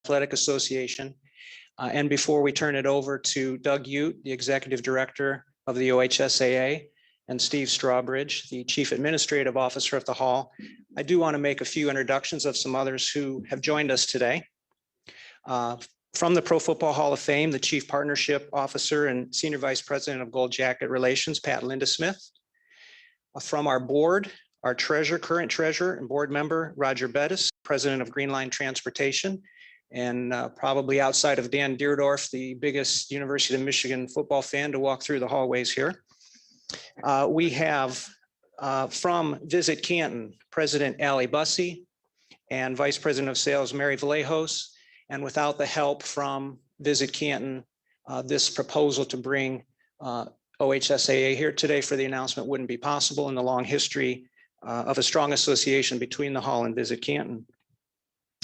Athletic Association. And before we turn it over to Doug Ute, the Executive Director of the OHSAA, and Steve Strawbridge, the Chief Administrative Officer at the Hall, I do want to make a few introductions of some others who have joined us today. From the Pro Football Hall of Fame, the Chief Partnership Officer and Senior Vice President of Gold Jacket Relations, Pat Lindesmith. From our board, our current treasurer and board member, Roger Bettis, President of Greenline Transportation, and probably outside of Dan Deerdorf, the biggest University of Michigan football fan to walk through the hallways here. We have from Visit Canton, President Ali Bussey and Vice President of Sales, Mary Vallejos. And without the help from Visit Canton, this proposal to bring OHSAA here today for the announcement wouldn't be possible in the long history of a strong association between the Hall and Visit Canton.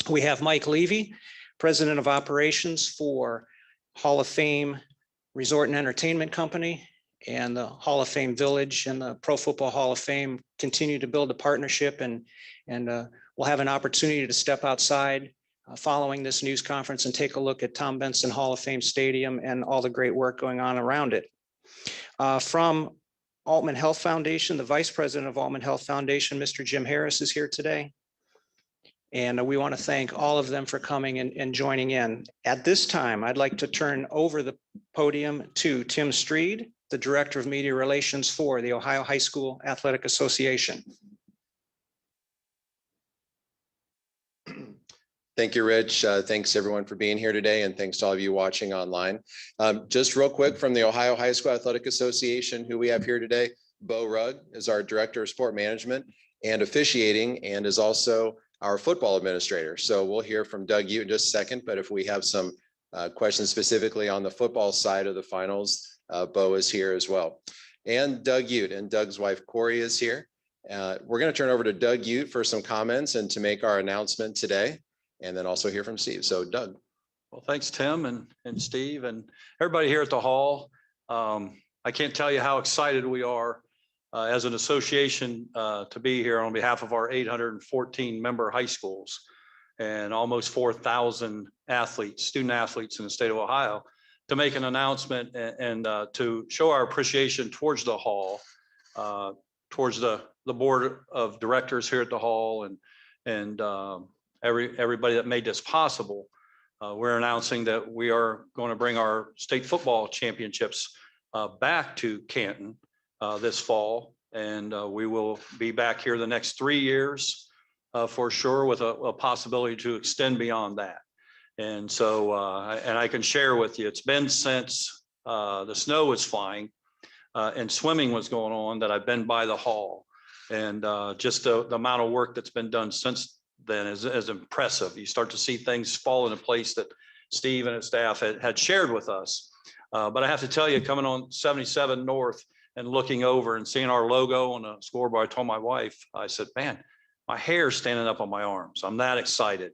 We have Mike Levy, President of Operations for Hall of Fame Resort and Entertainment Company, and the Hall of Fame Village and the Pro Football Hall of Fame continue to build a partnership, and we'll have an opportunity to step outside following this news conference and take a look at Tom Benson Hall of Fame Stadium and all the great work going on around it. From Altman Health Foundation, the Vice President of Altman Health Foundation, Mr. Jim Harris, is here today. And we want to thank all of them for coming and joining in. At this time, I'd like to turn over the podium to Tim Streed, the Director of Media Relations for the Ohio High School Athletic Association. Thank you, Rich. Thanks everyone for being here today, and thanks to all of you watching online. Just real quick from the Ohio High School Athletic Association, who we have here today, Bo Rugg is our Director of Sport Management and Officiating, and is also our football administrator. So we'll hear from Doug Ute in just a second, but if we have some questions specifically on the football side of the finals, Bo is here as well. And Doug Ute and Doug's wife, Corey, is here. We're going to turn over to Doug Ute for some comments and to make our announcement today, and then also hear from Steve. So Doug. Well, thanks, Tim and Steve and everybody here at the Hall. I can't tell you how excited we are as an association to be here on behalf of our 814 member high schools and almost 4,000 athletes, student athletes in the state of Ohio, to make an announcement and to show our appreciation towards the Hall, towards the board of directors here at the Hall, and everybody that made this possible. We're announcing that we are going to bring our state football championships back to Canton this fall, and we will be back here the next 3 years for sure, with a possibility to extend beyond that. And so, and I can share with you, it's been since the snow was flying and swimming was going on that I've been by the Hall, and just the amount of work that's been done since then is impressive. You start to see things fall into place that Steve and his staff had shared with us. But I have to tell you, coming on 77 North and looking over and seeing our logo on the scoreboard, I told my wife, I said, man, my hair's standing up on my arms. I'm that excited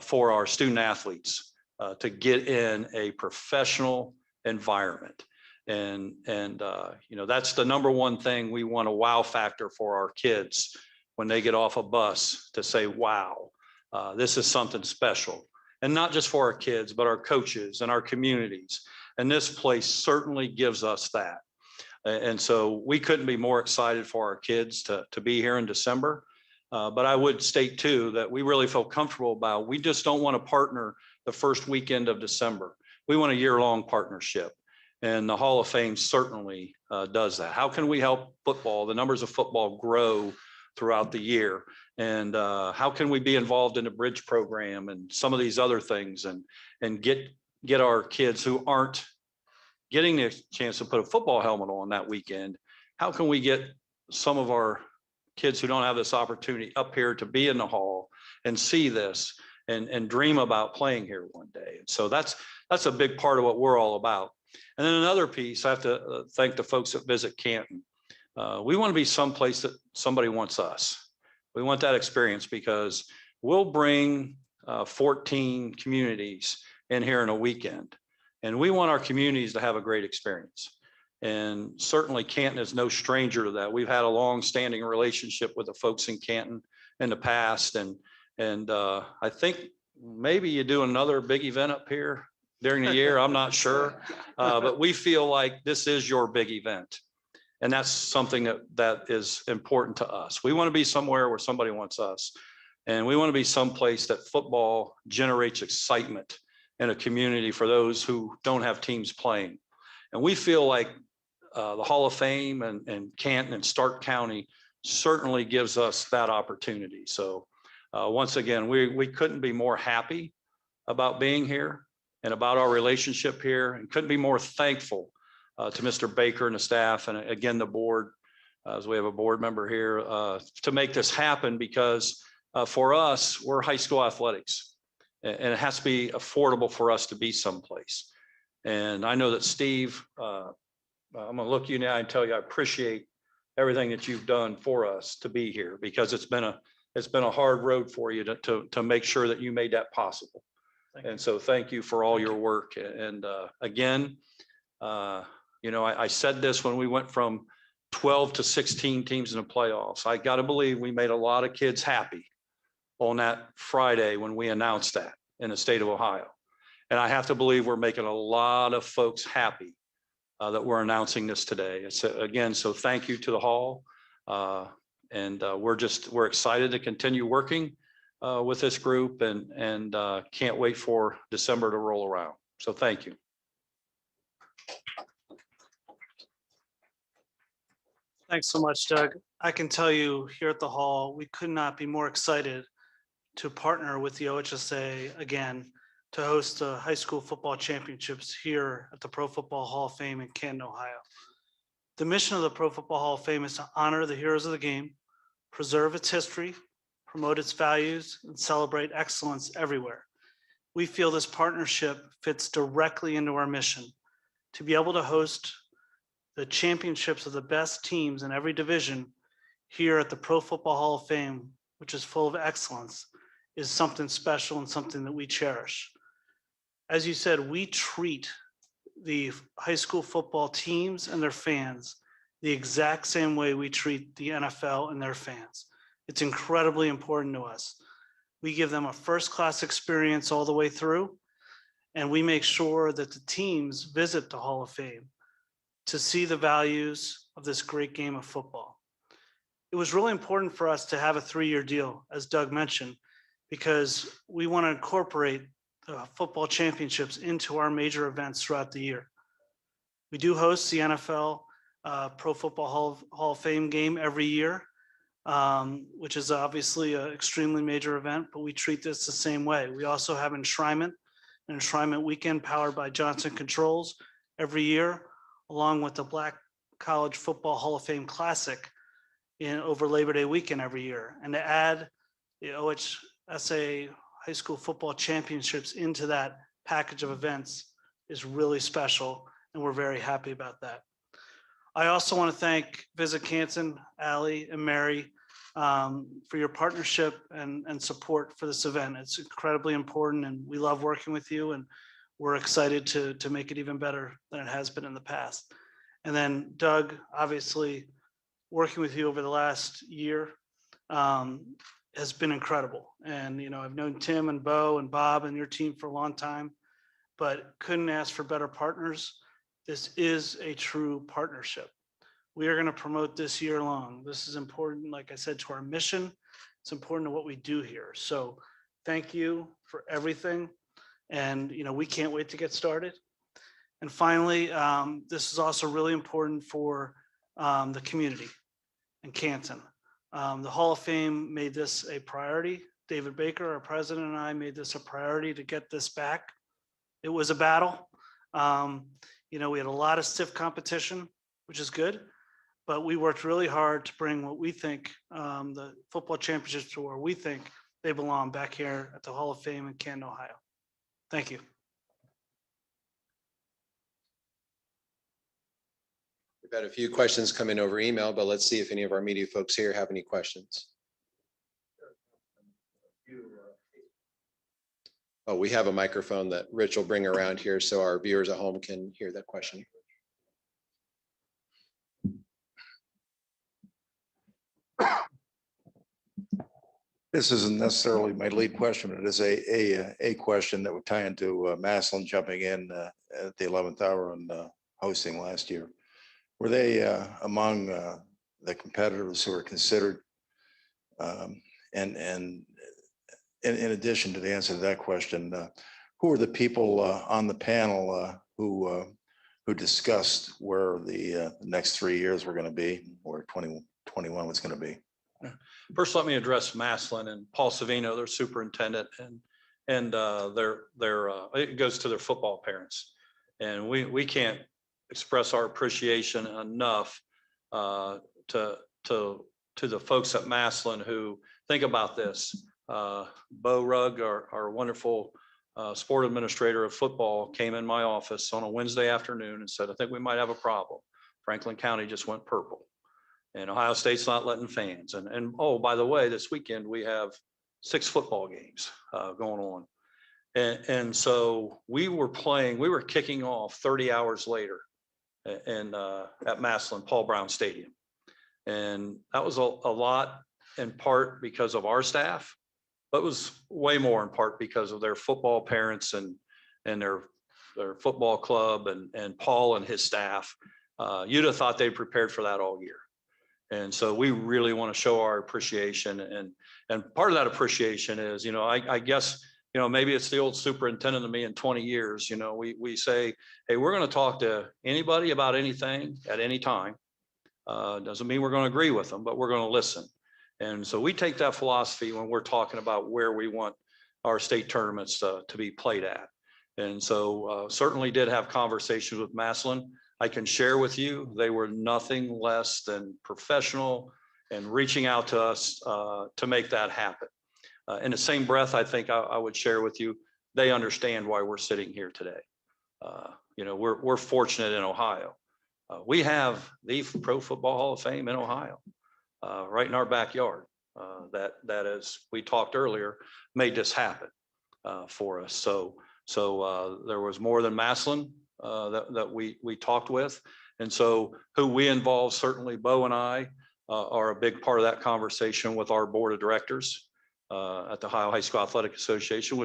for our student athletes to get in a professional environment. And you know, that's the number one thing. We want a wow factor for our kids when they get off a bus, to say, wow, this is something special. And not just for our kids, but our coaches and our communities. And this place certainly gives us that. And so we couldn't be more excited for our kids to be here in December. But I would state too, that we really feel comfortable about, we just don't want to partner the first weekend of December. We want a year-long partnership. And the Hall of Fame certainly does that. How can we help football, the numbers of football, grow throughout the year? And how can we be involved in the bridge program and some of these other things, and get our kids who aren't getting the chance to put a football helmet on that weekend? How can we get some of our kids who don't have this opportunity up here to be in the Hall and see this and dream about playing here one day? And so that's a big part of what we're all about. And then another piece, I have to thank the folks at Visit Canton. We want to be someplace that somebody wants us. We want that experience, because we'll bring 14 communities in here in a weekend, and we want our communities to have a great experience. And certainly Canton is no stranger to that. We've had a long-standing relationship with the folks in Canton in the past, and I think maybe you do another big event up here during the year. I'm not sure. But we feel like this is your big event. And that's something that is important to us. We want to be somewhere where somebody wants us. And we want to be someplace that football generates excitement in a community for those who don't have teams playing. And we feel like the Hall of Fame and Canton and Stark County certainly gives us that opportunity. So once again, we couldn't be more happy about being here and about our relationship here, and couldn't be more thankful to Mr. Baker and the staff, and again, the board, as we have a board member here, to make this happen, because for us, we're high school athletics, and it has to be affordable for us to be someplace. And I know that Steve, I'm gonna look at you now and tell you I appreciate everything that you've done for us to be here, because it's been a hard road for you to make sure that you made that possible. And so thank you for all your work. And again, you know, I said this when we went from 12 to 16 teams in the playoffs. I got to believe we made a lot of kids happy on that Friday when we announced that in the state of Ohio. And I have to believe we're making a lot of folks happy that we're announcing this today. It's again, so thank you to the Hall. And we're excited to continue working with this group, and can't wait for December to roll around. So thank you. Thanks so much, Doug. I can tell you here at the Hall, we could not be more excited to partner with the OHSAA again to host the high school football championships here at the Pro Football Hall of Fame in Canton, Ohio. The mission of the Pro Football Hall of Fame is to honor the heroes of the game, preserve its history, promote its values, and celebrate excellence everywhere. We feel this partnership fits directly into our mission to be able to host the championships of the best teams in every division here at the Pro Football Hall of Fame, which is full of excellence, is something special and something that we cherish. As you said, we treat the high school football teams and their fans the exact same way we treat the NFL and their fans. It's incredibly important to us. We give them a first-class experience all the way through, and we make sure that the teams visit the Hall of Fame to see the values of this great game of football. It was really important for us to have a 3-year deal, as Doug mentioned, because we want to incorporate the football championships into our major events throughout the year. We do host the NFL Pro Football Hall of Fame game every year, which is obviously an extremely major event, but we treat this the same way. We also have an enshrinement weekend powered by Johnson Controls every year, along with the Black College Football Hall of Fame Classic over Labor Day weekend every year. And to add the OHSAA High School Football Championships into that package of events is really special, and we're very happy about that. I also want to thank Visit Canton, Allie, and Mary for your partnership and support for this event. It's incredibly important, and we love working with you, and we're excited to make it even better than it has been in the past. And then Doug, obviously working with you over the last year has been incredible. And, you know, I've known Tim and Bo and Bob and your team for a long time, but couldn't ask for better partners. This is a true partnership. We are going to promote this year long. This is important, like I said, to our mission. It's important to what we do here. So thank you for everything. And, you know, we can't wait to get started. And finally, this is also really important for the community in Canton. The Hall of Fame made this a priority. David Baker, our president, and I made this a priority to get this back. It was a battle. You know, we had a lot of stiff competition, which is good, but we worked really hard to bring what we think the football championships to where we think they belong back here at the Hall of Fame in Canton, Ohio. Thank you. We've had a few questions come in over email, but let's see if any of our media folks here have any questions. Oh, we have a microphone that Rich will bring around here so our viewers at home can hear that question. This isn't necessarily my lead question, but it is a question that would tie into Massillon jumping in at the 11th hour and hosting last year. Were they among the competitors who were considered? And in addition to the answer to that question, who are the people on the panel who discussed where the next 3 years were going to be, where 2021 was going to be? First, let me address Massillon and Paul Savino, their superintendent, and it goes to their football parents. And we can't express our appreciation enough to the folks at Massillon who think about this. Bo Rugg, our wonderful sport administrator of football, came in my office on a Wednesday afternoon and said, I think we might have a problem. Franklin County just went purple. And Ohio State's not letting fans. And oh, by the way, this weekend we have 6 football games going on. And so we were kicking off 30 hours later at Massillon, Paul Brown Stadium. And that was a lot in part because of our staff, but it was way more in part because of their football parents and their football club and Paul and his staff. You'd have thought they prepared for that all year. And so we really want to show our appreciation. And part of that appreciation is, I guess, maybe it's the old superintendent of me in 20 years, we say, hey, we're going to talk to anybody about anything at any time. Doesn't mean we're going to agree with them, but we're going to listen. And so we take that philosophy when we're talking about where we want our state tournaments to be played at. And so certainly did have conversations with Massillon. I can share with you, they were nothing less than professional and reaching out to us to make that happen. In the same breath, I think I would share with you, they understand why we're sitting here today. We're fortunate in Ohio. We have the Pro Football Hall of Fame in Ohio, right in our backyard. That, as we talked earlier, made this happen for us. So there was more than Massillon that we talked with. And so who we involve, certainly Bo and I are a big part of that conversation with our board of directors at the Ohio High School Athletic Association,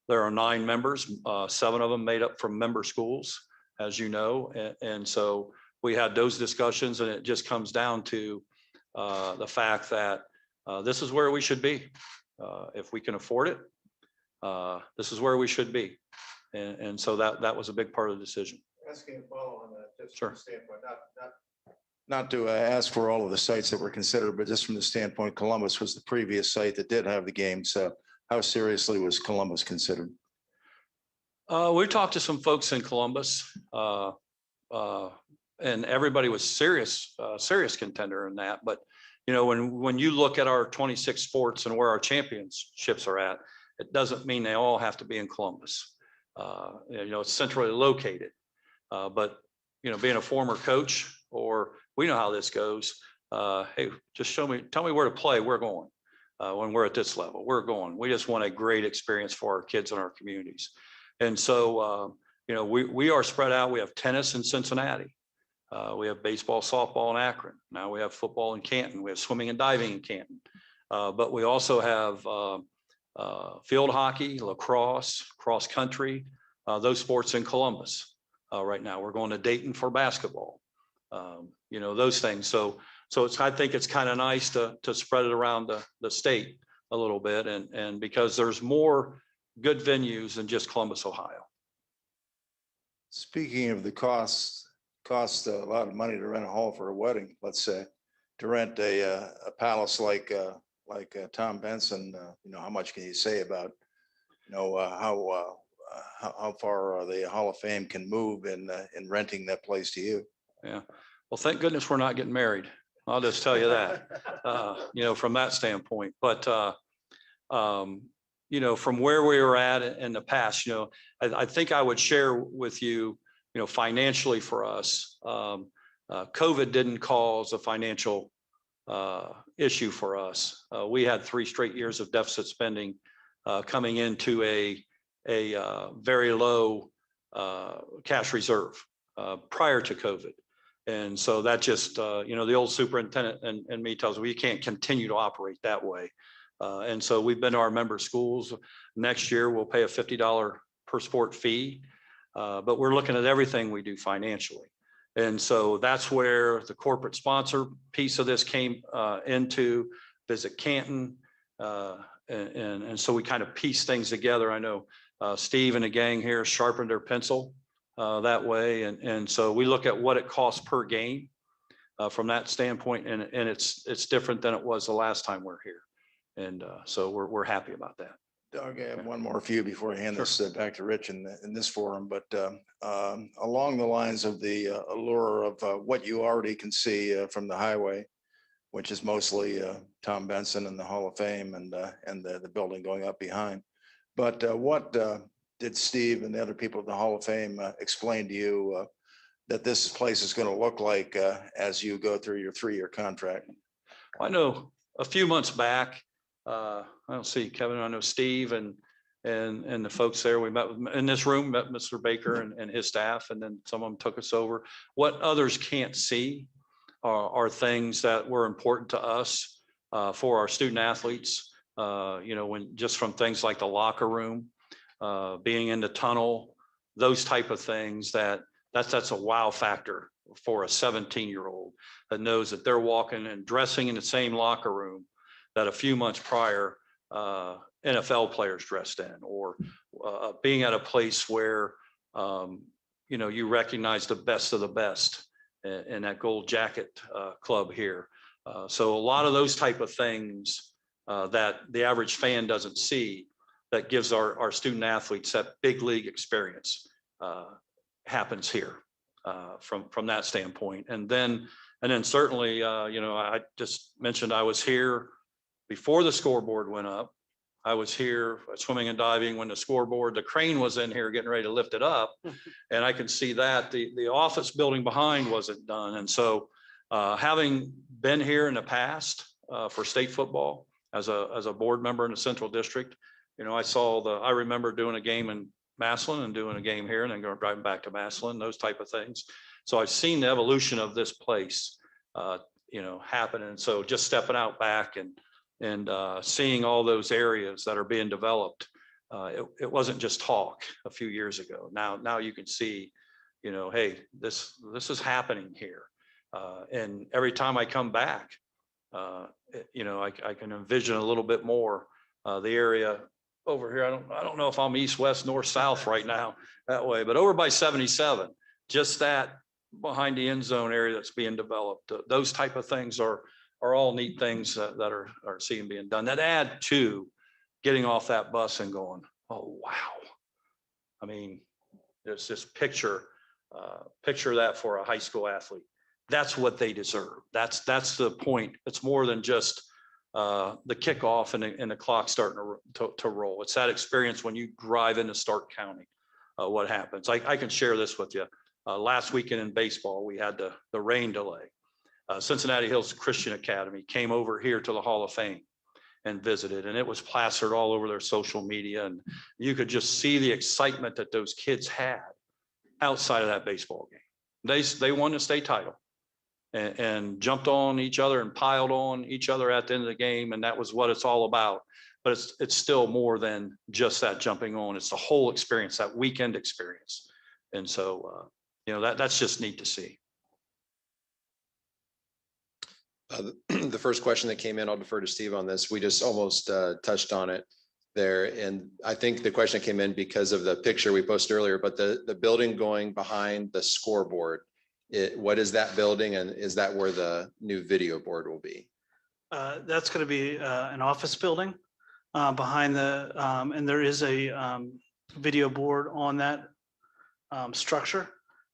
there are 9 members, 7 of them made up from member schools, as you know. And so we had those discussions, and it just comes down to the fact that this is where we should be. If we can afford it, this is where we should be. And so that was a big part of the decision. Asking a follow on that, just Sure. from the standpoint, not to ask for all of the sites that were considered, but just from the standpoint, Columbus was the previous site that did have the games. How seriously was Columbus considered? We talked to some folks in Columbus, and everybody was serious contender in that. But when you look at our 26 sports and where our championships are at, it doesn't mean they all have to be in Columbus. It's centrally located. But being a former coach, or we know how this goes. Hey, just tell me where to play. We're going. When we're at this level, we're going. We just want a great experience for our kids and our communities. And so, we are spread out. We have tennis in Cincinnati. We have baseball, softball in Akron. Now we have football in Canton. We have swimming and diving in Canton. But we also have field hockey, lacrosse, cross country, those sports in Columbus. Right now, we're going to Dayton for basketball. Those things. So I think it's kind of nice to spread it around the state a little bit, and because there's more good venues than just Columbus, Ohio. Speaking of the costs a lot of money to rent a hall for a wedding, let's say, to rent a palace like Tom Benson. How much can you say about how far the Hall of Fame can move in renting that place to you? Yeah. Well, thank goodness we're not getting married. I'll just tell you that, from that standpoint. But, from where we were at in the past, I think I would share with you, financially for us, COVID didn't cause a financial issue for us. We had 3 straight years of deficit spending coming into a very low cash reserve prior to COVID. And so that just, the old superintendent and me tells me you can't continue to operate that way. And so we've been to our member schools. Next year, we'll pay a $50 per sport fee. But we're looking at everything we do financially. And so that's where the corporate sponsor piece of this came into Visit Canton. And so we kind of piece things together. I know Steve and the gang here sharpened their pencil that way. And so we look at what it costs per game from that standpoint. And it's different than it was the last time we're here. And so we're happy about that. Doug, I have one more for you before I hand this back to Rich in this forum, but along the lines of the allure of what you already can see from the highway, which is mostly Tom Benson and the Hall of Fame and the building going up behind. But what did Steve and the other people at the Hall of Fame explain to you that this place is going to look like as you go through your 3-year contract? I know a few months back, I don't see Kevin, I know Steve and the folks there, we met in this room, met Mr. Baker and his staff, and then some of them took us over. What others can't see are things that were important to us for our student athletes. When just from things like the locker room, being in the tunnel, those type of things that's a wow factor for a 17-year-old that knows that they're walking and dressing in the same locker room that a few months prior NFL players dressed in, or being at a place where you recognize the best of the best in that Gold Jacket club here. So a lot of those type of things that the average fan doesn't see, that gives our student athletes that big league experience happens here from that standpoint. And then certainly, I just mentioned I was here before the scoreboard went up. I was here swimming and diving when the crane was in here getting ready to lift it up. And I can see that the office building behind wasn't done. And so having been here in the past for state football as a board member in the Central District, I remember doing a game in Massillon and doing a game here and then driving back to Massillon, those type of things. So I've seen the evolution of this place, happen. And so just stepping out back and seeing all those areas that are being developed, it wasn't just talk a few years ago. Now you can see, hey, this is happening here. And every time I come back, I can envision a little bit more the area over here. I don't know if I'm east, west, north, south right now that way, but over by 77, just that behind the end zone area that's being developed. Those type of things are all neat things that are seeing being done that add to getting off that bus and going, oh, wow. I mean, there's this picture that for a high school athlete. That's what they deserve. That's the point. It's more than just the kickoff and the clock starting to roll. It's that experience when you drive into Stark County, what happens. I can share this with you. Last weekend in baseball, we had the rain delay. Cincinnati Hills Christian Academy came over here to the Hall of Fame and visited, and it was plastered all over their social media. And you could just see the excitement that those kids had outside of that baseball game. They won the state title and jumped on each other and piled on each other at the end of the game. And that was what it's all about. But it's still more than just that jumping on. It's the whole experience, that weekend experience. And so, that's just neat to see. The first question that came in, I'll defer to Steve on this. We just almost touched on it there. And I think the question came in because of the picture we posted earlier, but the building going behind the scoreboard, what is that building, and is that where the new video board will be? That's going to be an office building behind and there is a video board on that structure.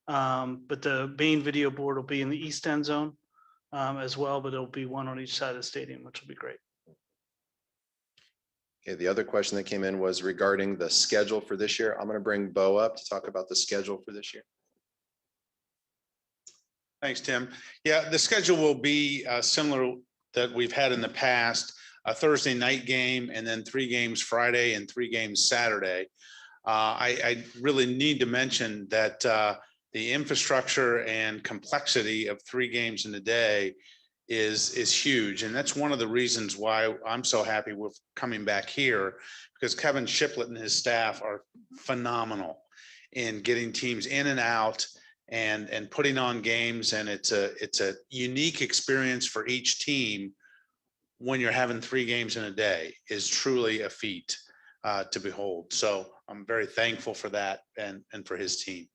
But the main video board will be in the east end zone as well, but it'll be one on each side of the stadium, which will be great. Okay, the other question that came in was regarding the schedule for this year. I'm going to bring Bo up to talk about the schedule for this year. Thanks, Tim. Yeah, the schedule will be similar that we've had in the past, a Thursday night game and then 3 games Friday and 3 games Saturday. I really need to mention that the infrastructure and complexity of 3 games in a day is huge. And that's one of the reasons why I'm so happy with coming back here, because Kevin Shiplet and his staff are phenomenal in getting teams in and out and putting on games. And it's a unique experience for each team. When you're having 3 games in a day is truly a feat to behold. So I'm very thankful for that and for his team.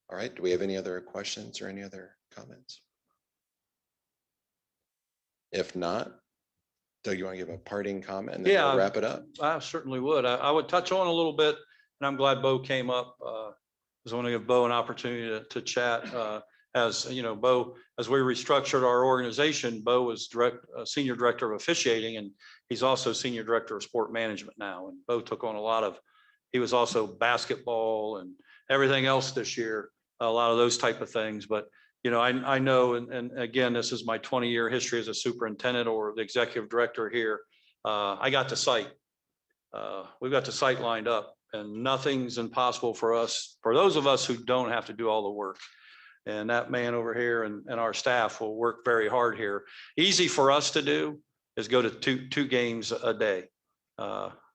All right, do we have any other questions or any other comments? If not, Doug, you want to give a parting comment and then Yeah. we'll wrap it up? I certainly would. I would touch on a little bit, and I'm glad Bo came up. I was want to give Bo an opportunity to chat. As you know, Bo, as we restructured our organization, Bo was senior director of officiating, and he's also senior director of sport management now. And Bo took on a lot of, he was also basketball and everything else this year, a lot of those type of things. But you know, I know, and again, this is my 20-year history as a superintendent or the executive director here. I got the site. We've got the site lined up, and nothing's impossible for us, for those of us who don't have to do all the work. And that man over here and our staff will work very hard here. Easy for us to do is go to two games a day.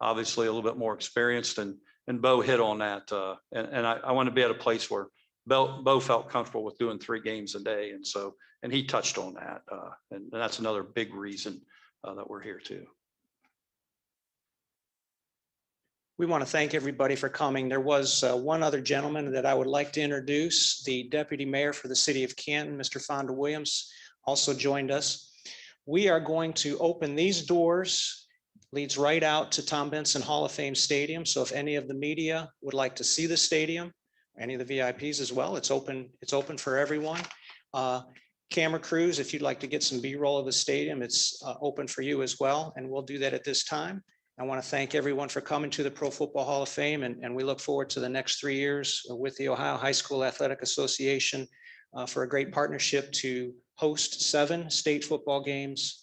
Obviously a little bit more experienced, and Bo hit on that. And I want to be at a place where Bo felt comfortable with doing 3 games a day. And he touched on that. And that's another big reason that we're here too. We want to thank everybody for coming. There was one other gentleman that I would like to introduce, the Deputy Mayor for the City of Canton, Mr. Fonda Williams, also joined us. We are going to open these doors, leads right out to Tom Benson Hall of Fame Stadium. So if any of the media would like to see the stadium, any of the VIPs as well, it's open for everyone. Camera crews, if you'd like to get some B-roll of the stadium, it's open for you as well. And we'll do that at this time. I want to thank everyone for coming to the Pro Football Hall of Fame, and we look forward to the next 3 years with the Ohio High School Athletic Association for a great partnership to host 7 state football games,